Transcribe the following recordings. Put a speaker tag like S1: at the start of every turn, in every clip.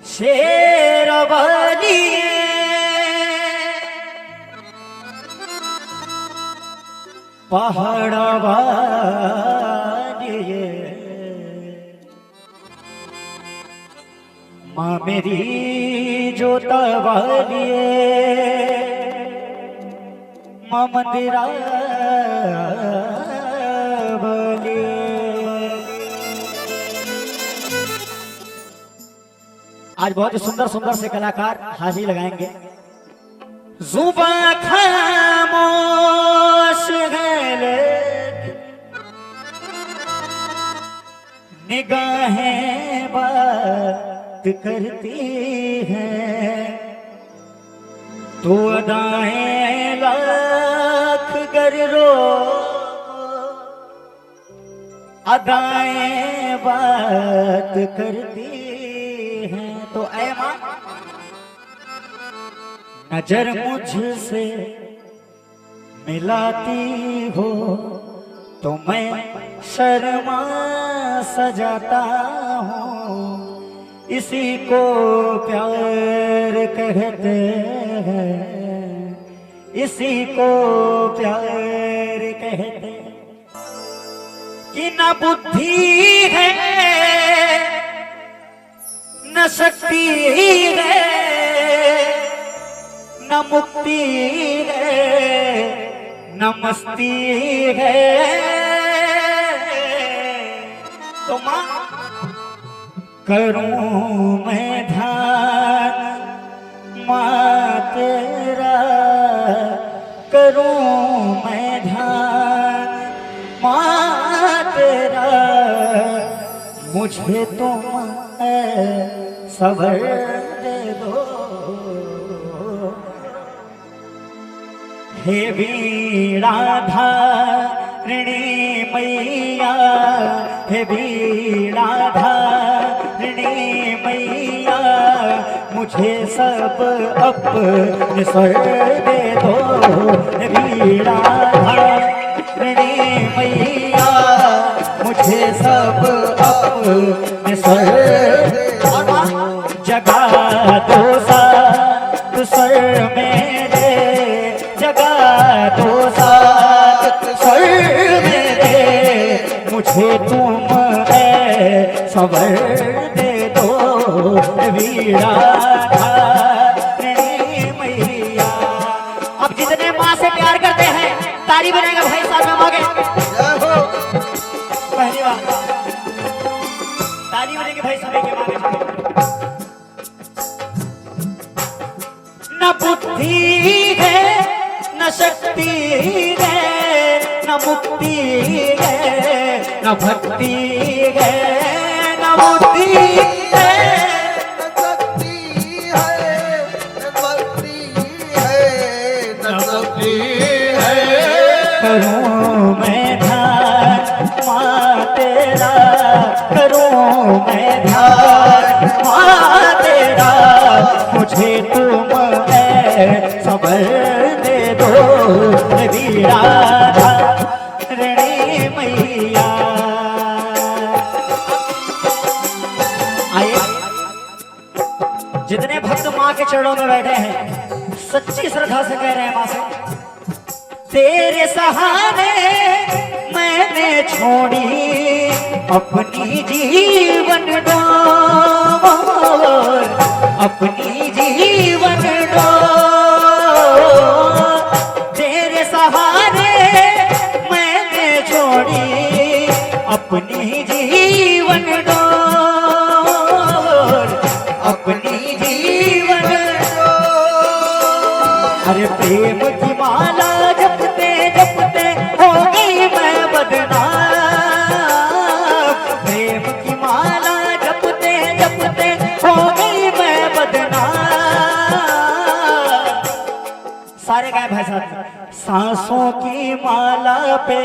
S1: शेर बनिए पहाड़ बनिए माँ मेरी जोता बनिए माँ मंदिरा बनिए। आज बहुत ही सुंदर सुंदर से कलाकार हाजिरी लगाएंगे। जुबां खामोश है निगाहें बात करती हैं तो अदाएं लाख गर रो अदाएं बात करती हैं तो ऐ मां नजर मुझसे मिलाती हो तो मैं शर्मा सजाता हूँ इसी को प्यार कहते हैं इसी को प्यार कहते हैं कि न बुद्धि है न शक्ति है न मुक्ति है न मस्ती है तो मां करूं मैं ध्यान मां तेरा करूं मैं ध्यान मां तेरा मुझे तुम सबर दे दो हे वीणाधारिणी मैया हे वीणाधारिणी मैया मुझे सब अपने सर दे दो हे वीणाधारिणी मैया मुझे सब अपने सर जगा दो साथ सर मेरे जगा दो साथ सर मेरे मुझे तुम सबर दे दो वीणाधारिणी मैया। अब जितने माँ से प्यार करते हैं ताली बनेगा भाई साहब में मांगे पहली बार ताली बनेगी भाई साहब के मांगे न बुद्धि है न शक्ति है न मुक्ति है न भक्ति है न बुद्धि है
S2: न शक्ति है न भक्ति है न शक्ति है
S1: करूं मैं ध्यान मां तेरा करूं मैं ध्यान मां तेरा मुझे तुम सबर दे दो वीणाधारिणी मैया। आइए जितने भक्त माँ के चरणों में बैठे हैं सच्ची श्रद्धा से कह रहे हैं माँ से तेरे सहारे मैंने छोड़ी अपनी जीवन डोर अपनी जीवन डोर तेरे सहारे मैंने छोड़ी अपनी जीवन डोर अपनी जीवन डोर अरे प्रेम की माला जपते जपते हो गई मैं बदनाम प्रेम की माला जपते जपते हो गई मैं बदनाम। सारे गाय भाई साहब सांसों की माला पे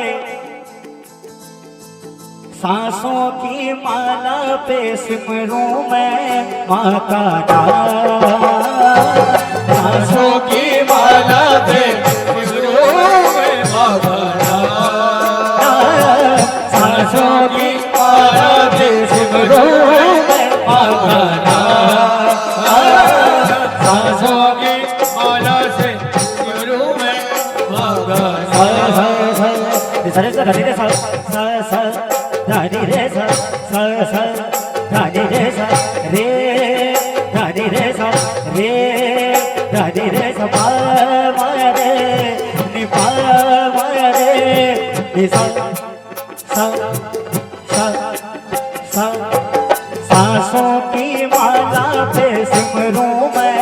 S1: सांसों की माला पे सिमरूं मैं माँ का नाम
S2: सांसों की माला पे सिमरूं मैं माँ का नाम सांसों की माला पे सिमरूं मैं माँ का नाम सांसों की माला से सिमरू में मगन
S1: सरे सा धनी रे सा सा धनी रे सा सा धनी रे सा रे धनी रे सा रे धनी रे सा पा माया रे नि पा माया रे नि सा सा सा सा सांसों की माला पे सिमरूं मैं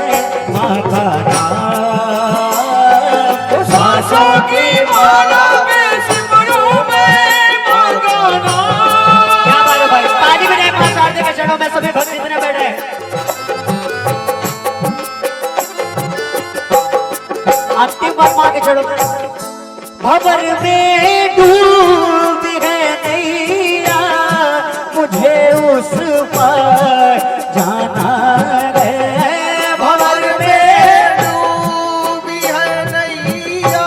S1: माँ का नाम
S2: सांसों की माला में सिमरू में मगन
S1: क्या बात है भाई, ताली बजाए मां शारदे के चरणों में सभी भक्त इतने बैठे हैं। अंतिम बार मां के चरणों में भंवर में डूब है नैया मुझे उस पर जाना है भंवर में
S2: डूबी है नैया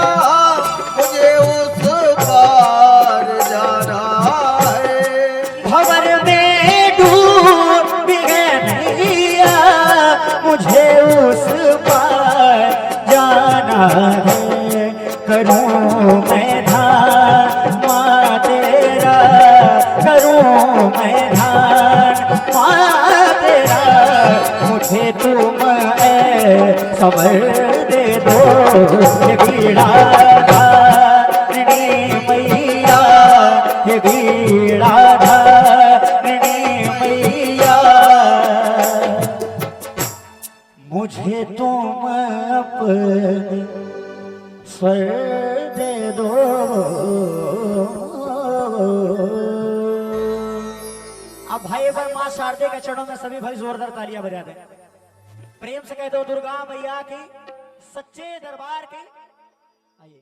S2: मुझे उस पार जाना है
S1: भंवर में डूब है नैया मुझे उस पर जाना है करूं मैं ध्यान माँ तेरा करूं मैं ध्यान माँ तेरा मुझे तुम समझ दे दो ये बीड़ा धारणी मैया ये बीड़ा धारणी मैया मुझे तुम अपने स्वर दे दो। अब भाई एक बार मां शारदे के चरणों में सभी भाई जोरदार तालियां बजा दें, प्रेम से कह दो दुर्गा मैया की सच्चे दरबार की। आइए।